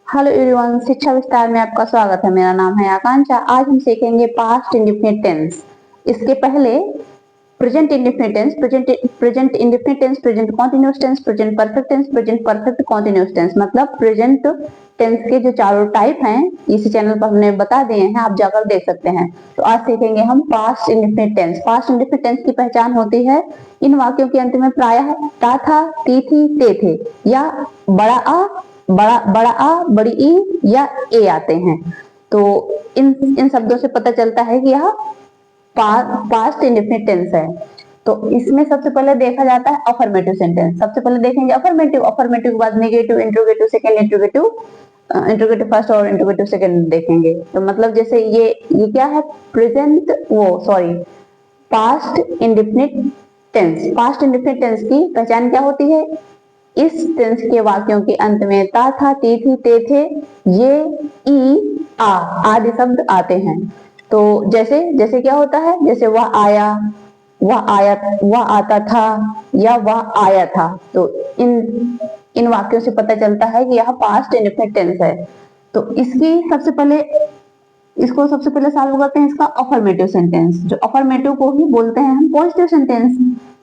Hello everyone, शिक्षा विस्तार में आपका स्वागत है। मेरा नाम है आकांक्षा। आज हम सीखेंगे पास्ट इंडेफिनिट टेंस। इसके पहले present indefinite tense, present indefinite tense, present continuous tense, present perfect tense, present perfect continuous tense, मतलब प्रेजेंट टेंस के जो चारों टाइप हैं इसी चैनल पर हमने बता दिए हैं, आप जाकर देख सकते हैं। तो आज सीखेंगे हम past indefinite tense. Past indefinite tense की पहचान होती है इन वाक्यों के अंत में प्रायः ता था, ती थी, ते थे या बड़ा आ, बड़ा आ, बड़ी ई या ए आते हैं। तो इन इन शब्दों से पता चलता है कि यह पास्ट इंडेफिनिट टेंस है। तो इसमें सबसे पहले देखा जाता है अफर्मेटिव सेंटेंस। सबसे पहले देखेंगे अफर्मेटिव, अफर्मेटिव के बाद negative, interrogative second, interrogative first और इंट्रोगेटिव सेकंड देखेंगे। तो मतलब जैसे ये क्या है, present past indefinite tense. Past indefinite tense की पहचान क्या होती है? इस टेंस के वाक्यों के अंत में ता था, ती थी, ते थे, ये, ई, आ आदि शब्द आते हैं। तो जैसे जैसे क्या होता है, जैसे वह आया, वह आता था या वह आया था। तो इन इन वाक्यों से पता चलता है कि यह पास्ट इंडेफिनिट टेंस है। तो इसको सबसे पहले सॉल्व करते हैं इसका अफर्मेटिव सेंटेंस। जो अफर्मेटिव को ही बोलते हैं हम पॉजिटिव सेंटेंस।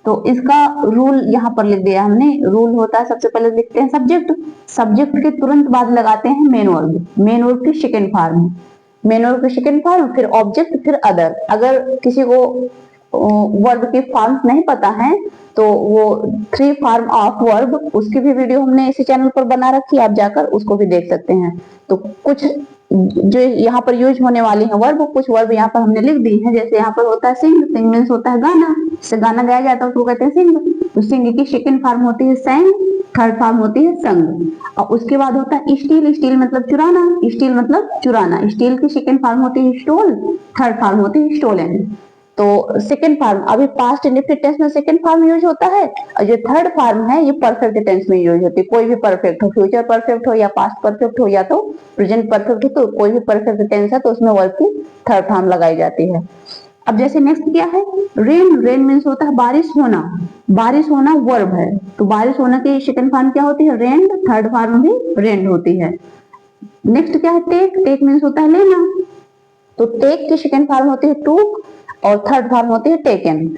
तो इसका रूल यहाँ पर लिख दिया हमने। रूल होता है, सबसे पहले लिखते हैं सब्जेक्ट, सब्जेक्ट के तुरंत बाद लगाते हैं मेन वर्ब, मेन वर्ब की सेकंड फॉर्म, मेन वर्ब की सेकंड फॉर्म, फिर ऑब्जेक्ट, फिर अदर। अगर किसी को वर्ब की फॉर्म नहीं पता है तो वो 3 फॉर्म ऑफ वर्ब, उसकी भी वीडियो हमने इसी चैनल पर बना रखी है, आप जाकर उसको भी देख सकते हैं। तो कुछ जो यहाँ पर यूज होने वाली है वर्ब, कुछ वर्ब यहाँ पर हमने लिख दी है। जैसे यहाँ पर होता है सिंग, सिंग मीन्स होता है गाना, जिससे गाना गाया जाता है उसको कहते हैं सिंग। तो सिंग की सेकंड फॉर्म होती है सैंग, थर्ड फॉर्म होती है संग। और उसके बाद होता है स्टील, स्टील मतलब चुराना, स्टील मतलब चुराना। स्टील की सेकंड फॉर्म होती है स्टोल, थर्ड फॉर्म होती है स्टोलन। तो सेकंड फॉर्म, अभी पास्ट इंडेफिनिट टेंस में सेकंड फॉर्म यूज होता है, और जो थर्ड फॉर्म है ये परफेक्ट टेंस में यूज होती है। कोई भी परफेक्ट हो, फ्यूचर परफेक्ट हो या पास्ट परफेक्ट हो या तो प्रेजेंट परफेक्ट हो, तो कोई भी परफेक्ट टेंस है तो उसमें वर्ब की थर्ड फॉर्म लगाई जाती है। अब जैसे नेक्स्ट क्या है, रेन, रेन मीन्स होता है बारिश होना, बारिश होना वर्ब है। तो बारिश होना की सेकंड फॉर्म क्या होती है, रेन, थर्ड फॉर्म भी रेन होती है। नेक्स्ट क्या है, टेक, टेक मीन्स होता है लेना। तो टेक की सेकंड फॉर्म होती है टूक और थर्ड फॉर्म होती है टेकन।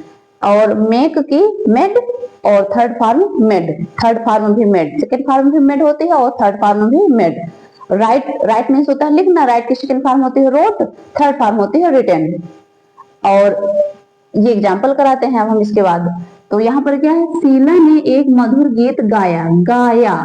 और मेक की मेड और third form made, third form भी मेड, सेकंड फॉर्म भी मेड होती है और थर्ड फॉर्म भी मेड। राइट, राइट मीन्स होता है लिखना, राइट की सेकंड फॉर्म होती है रोट, थर्ड फॉर्म होती है रिटन। और ये एग्जाम्पल कराते हैं अब हम इसके बाद। तो यहाँ पर क्या है, शीला ने एक मधुर गीत गाया, गाया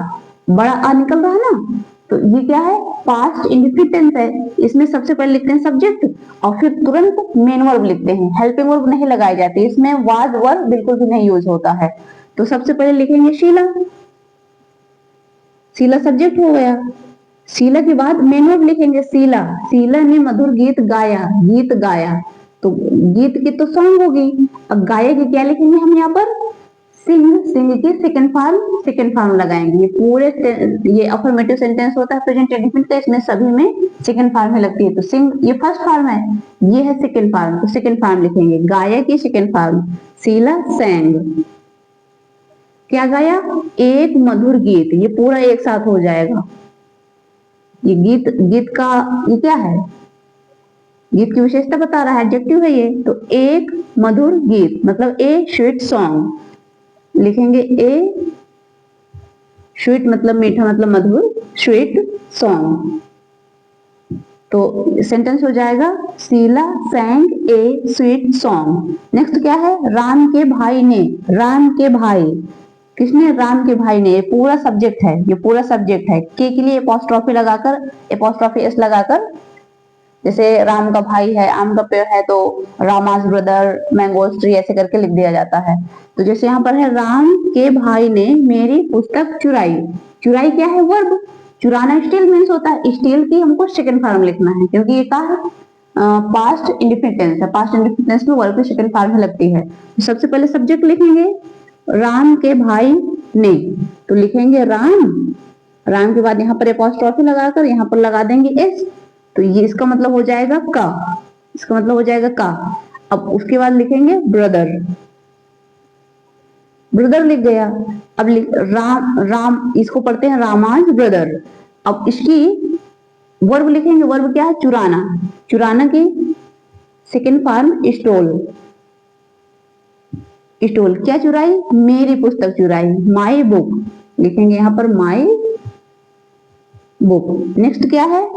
बड़ा आ निकल रहा है ना। तो ये क्या है, पास्ट इंडेफिनिट टेंस है। इसमें सबसे पहले लिखते हैं सब्जेक्ट और फिर तुरंत मेन वर्ब लिखते हैं, हेल्पिंग वर्ब नहीं लगाई जाती, इसमें वाज वर्ब बिल्कुल भी नहीं यूज होता है। तो सबसे पहले लिखेंगे शीला, शीला सब्जेक्ट हो गया। शीला के बाद मेन वर्ब लिखेंगे शीला, शीला ने मधुर गीत गाया, गीत गाया। तो गीत की तो सॉन्ग होगी। अब गाया की क्या लिखेंगे हम यहाँ पर, सिंग, सिंग की सेकंड फॉर्म लगाएंगे। ये पूरे ये अफर्मेटिव सेंटेंस होता है प्रेजेंट इंडेफिनिट का, इसमें सभी में सेकंड फॉर्म में लगती है। तो सिंग ये फर्स्ट फॉर्म है, ये है सेकंड फॉर्म, तो सेकंड फॉर्म लिखेंगे। गाया की सेकंड फॉर्म, शीला सैंग, क्या गाया, एक मधुर गीत, ये पूरा एक साथ हो जाएगा। ये गीत, गीत का ये क्या है, गीत की विशेषता बता रहा है, एडजेक्टिव है ये। तो एक मधुर गीत मतलब ए स्वीट सॉन्ग लिखेंगे, ए स्वीट मतलब मीठा मतलब मधुर, स्वीट सॉन्ग। तो सेंटेंस हो जाएगा Sheela sang a sweet song. Next क्या है, राम के भाई ने, राम के भाई, किसने, राम के भाई ने, ये पूरा सब्जेक्ट है, ये पूरा सब्जेक्ट है। के लिए एपोस्ट्रोफी लगाकर, एपोस्ट्रोफी एस लगाकर, जैसे राम का भाई है, आम का पेड़ है तो रामास ब्रदर, मैंगोस ट्री ऐसे करके लिख दिया जाता है। तो जैसे यहाँ पर है, राम के भाई ने मेरी पुस्तक चुराई, चुराई क्या है, वर्ब। चुराना स्टील मीन्स होता है, स्टील की हमको सेकंड फॉर्म लिखना है क्योंकि ये क्या है, पास्ट इंडेफिनिट टेंस है। पास्ट इंडेफिनिट टेंस में वर्ब की सेकंड फॉर्म में लगती है। तो सबसे पहले सब्जेक्ट लिखेंगे, राम के भाई ने, तो लिखेंगे राम, राम के बाद यहाँ पर एपोस्ट्रोफी लगाकर यहाँ पर लगा देंगे एस। तो ये इसका मतलब हो जाएगा का, इसका मतलब हो जाएगा का। अब उसके बाद लिखेंगे ब्रदर, ब्रदर लिख गया। अब राम, राम इसको पढ़ते हैं रामाज ब्रदर। अब इसकी वर्ब लिखेंगे, वर्ब क्या है? चुराना। चुराना की सेकेंड फॉर्म स्टोल। स्टोल क्या चुराई? मेरी पुस्तक चुराई, माई बुक लिखेंगे यहां पर, माई बुक। नेक्स्ट क्या है?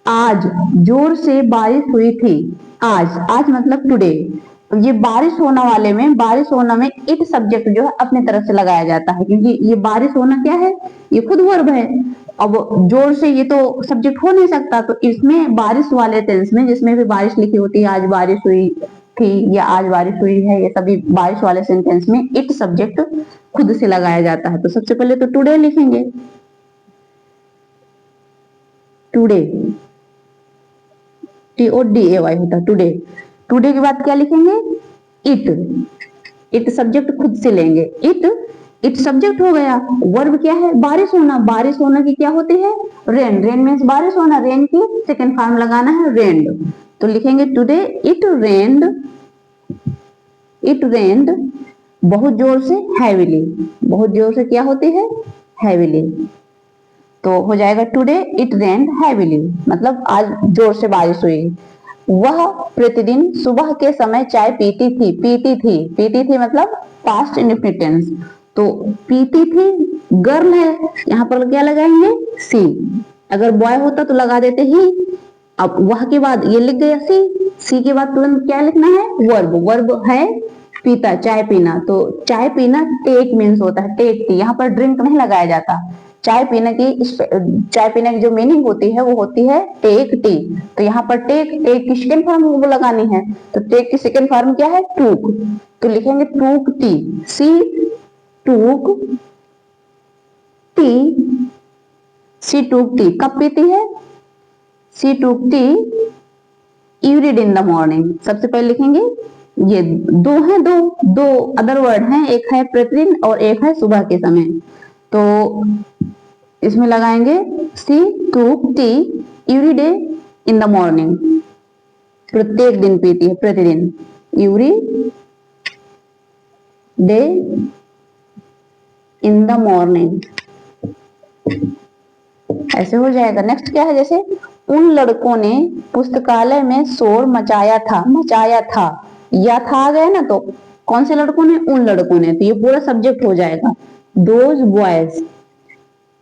आज जोर से बारिश हुई थी। आज, आज मतलब टुडे। तो ये बारिश होना वाले में, बारिश होना में इट सब्जेक्ट जो है अपनी तरफ से लगाया जाता है, क्योंकि ये बारिश होना क्या है? ये खुद वर्ब है। अब जोर से ये तो सब्जेक्ट हो नहीं सकता, तो इसमें बारिश वाले टेंस में, जिसमें भी बारिश लिखी होती है, आज बारिश हुई थी या आज बारिश हुई है, ये सभी बारिश वाले सेंटेंस में इट सब्जेक्ट खुद से लगाया जाता है। तो सबसे पहले तो टुडे लिखेंगे, टुडे, TODAY होता है टुडे। टुडे के बाद क्या लिखेंगे? इट। इट सब्जेक्ट खुद से लेंगे, इट सब्जेक्ट हो गया। वर्ब क्या है? बारिश होना। बारिश होना की क्या होती है? रेन। रेन मीन्स बारिश होना, रेन की सेकेंड फॉर्म लगाना है रेन्ड। तो लिखेंगे टुडे इट रेन्ड, इट रेन्ड बहुत जोर से, हैवीली। बहुत जोर से क्या होती है? हैवीली। तो हो जाएगा टुडे इट रेन्ड हैवीली, मतलब आज जोर से बारिश हुई। वह प्रतिदिन सुबह के समय चाय पीती थी। पीती थी, पीती थी मतलब पास्ट इंडेफिनिट टेंस। तो पीती थी गर्ल है, यहां पर क्या लगाएंगे? सी। अगर बॉय होता तो लगा देते ही। अब वह के बाद ये लिख गया सी के बाद तुरंत क्या लिखना है? वर्ब। वर्ब है पीता, चाय पीना। तो चाय पीना टेक मीन्स होता है, टेक टी। यहाँ पर ड्रिंक नहीं लगाया जाता। चाय पीने की जो मीनिंग होती है वो होती है टेक टी। तो यहाँ पर टेक की सेकेंड फॉर्म वो लगानी है। तो टेक की सेकेंड फॉर्म क्या है? टूक। तो लिखेंगे टूक टी, सी टूक टी, सी टूक टी। कब पीती है? सी टूक T every day in the morning. सबसे पहले लिखेंगे, ये दो हैं, दो अदर वर्ड हैं, एक है प्रतिदिन और एक है सुबह के समय। तो इसमें लगाएंगे सी टूक T every day in the morning. प्रत्येक दिन पीती है, प्रतिदिन, every day in the morning. ऐसे हो जाएगा। नेक्स्ट क्या है? जैसे उन लड़कों ने पुस्तकालय में शोर मचाया था। मचाया था, या था आ गया ना, तो कौन से लड़कों ने? उन लड़कों ने। तो ये पूरा सब्जेक्ट हो जाएगा, दोज बॉयज।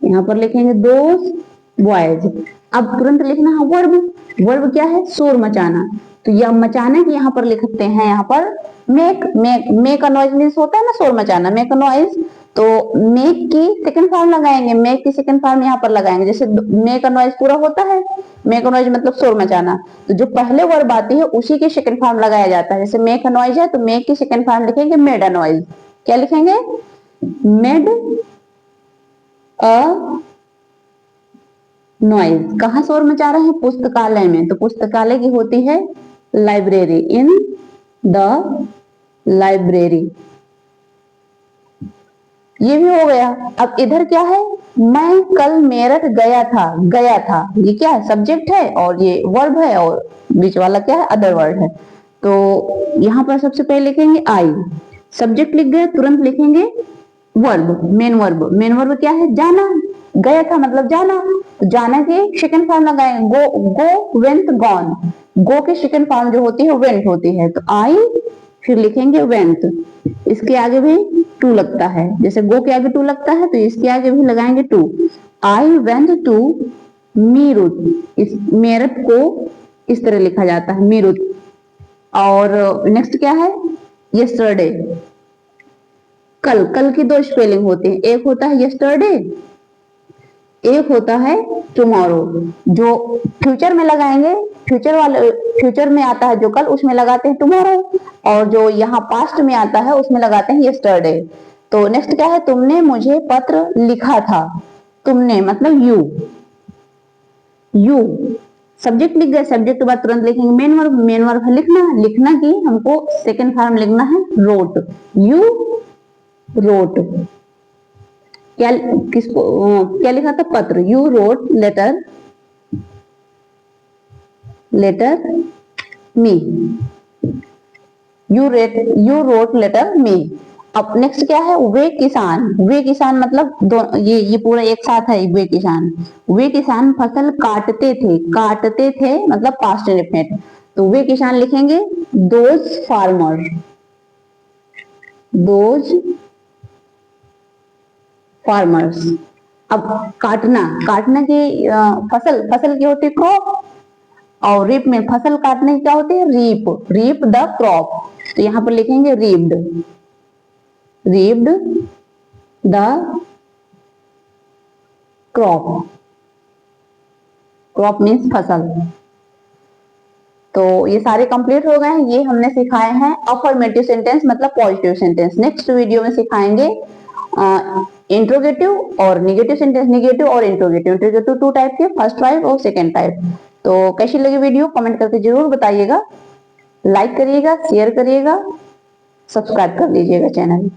यहां पर लिखेंगे दोज बॉयज। अब तुरंत लिखना है वर्ब। वर्ब क्या है? शोर मचाना। तो यह मचाना की यहाँ पर लिखते हैं, यहाँ पर मेक अ नॉइज मीन्स होता है ना शोर मचाना, मेक अ नॉइज। तो मेक की सेकंड फॉर्म लगाएंगे, मेक की सेकंड फॉर्म यहाँ पर लगाएंगे। जैसे मेक अ नॉइज पूरा होता है, मेक अ नॉइज मतलब शोर मचाना। तो जो पहले वर्ब आती है उसी की सेकंड फॉर्म लगाया जाता है। जैसे मेक अ नॉइज है तो मेक की सेकंड फॉर्म लिखेंगे मेड अ नॉइज। क्या लिखेंगे? Made a noise. कहाँ शोर मचा रहे हैं? पुस्तकालय में। तो पुस्तकालय की होती है लाइब्रेरी, इन द लाइब्रेरी। ये भी हो गया। अब इधर क्या है? मैं कल मेरठ गया था। गया था ये क्या है? सब्जेक्ट है और ये वर्ब है, और बीच वाला क्या है? अदर वर्ड है। तो यहाँ पर सबसे पहले लिखेंगे आई। सब्जेक्ट लिख गए, तुरंत लिखेंगे verb, main verb. Main verb क्या है? जाना। गया था मतलब जाना। तो जाना के सेकंड फॉर्म लगाएंगे, गो वेंट गॉन। गो की सेकंड फॉर्म जो होती है वेंट होती है। तो आई, फिर लिखेंगे वेंट। इसके आगे भी टू लगता है, जैसे गो के आगे टू लगता है तो इसके आगे भी लगाएंगे to. I went to Meerut. इस मेरठ को इस तरह लिखा जाता है, मीरुत। और नेक्स्ट क्या है? यस्टरडे। कल की दो स्पेलिंग होती है, एक होता है यस्टरडे, एक होता है टुमारो। जो फ्यूचर में लगाएंगे, फ्यूचर में आता है जो कल, उसमें लगाते हैं टुमारो। और जो यहाँ पास्ट में आता है उसमें लगाते हैं यस्टरडे। तो नेक्स्ट क्या है? तुमने मुझे पत्र लिखा था। तुमने मतलब यू सब्जेक्ट लिख गए। सब्जेक्ट के बाद तुरंत लिखेंगे मेन वर्ब। मेन वर्ब है लिखना। लिखना की हमको सेकेंड फॉर्म लिखना है रोट। You wrote. क्या लिखा था? पत्र। You wrote letter me. You wrote letter me. अब नेक्स्ट क्या है, वे किसान। वे किसान मतलब ये पूरा एक साथ है, वे किसान। वे किसान फसल काटते थे, काटते थे मतलब पास्ट इंडेफिनिट, तो वे किसान लिखेंगे दोज फार्मर, दोज फार्मर्स। अब काटना, काटना की फसल, फसल की होती है क्रॉप, और रीप में फसल काटने की क्या होती है, रीप, रीप द क्रॉप, तो यहां पर लिखेंगे रीप्ड, रीप्ड द क्रॉप, क्रॉप मीन्स फसल। तो ये सारे कंप्लीट हो गए हैं, ये हमने सिखाए हैं अफर्मेटिव सेंटेंस मतलब पॉजिटिव सेंटेंस। नेक्स्ट वीडियो में सिखाएंगे इंट्रोगेटिव और निगेटिव सेंटेंस, निगेटिव और इंट्रोगेटिव। इंट्रोगेटिव टू टाइप के, फर्स्ट टाइप और सेकेंड टाइप। तो कैसी लगी वीडियो कमेंट करके जरूर बताइएगा, लाइक करिएगा, शेयर करिएगा, सब्सक्राइब कर लीजिएगा चैनल।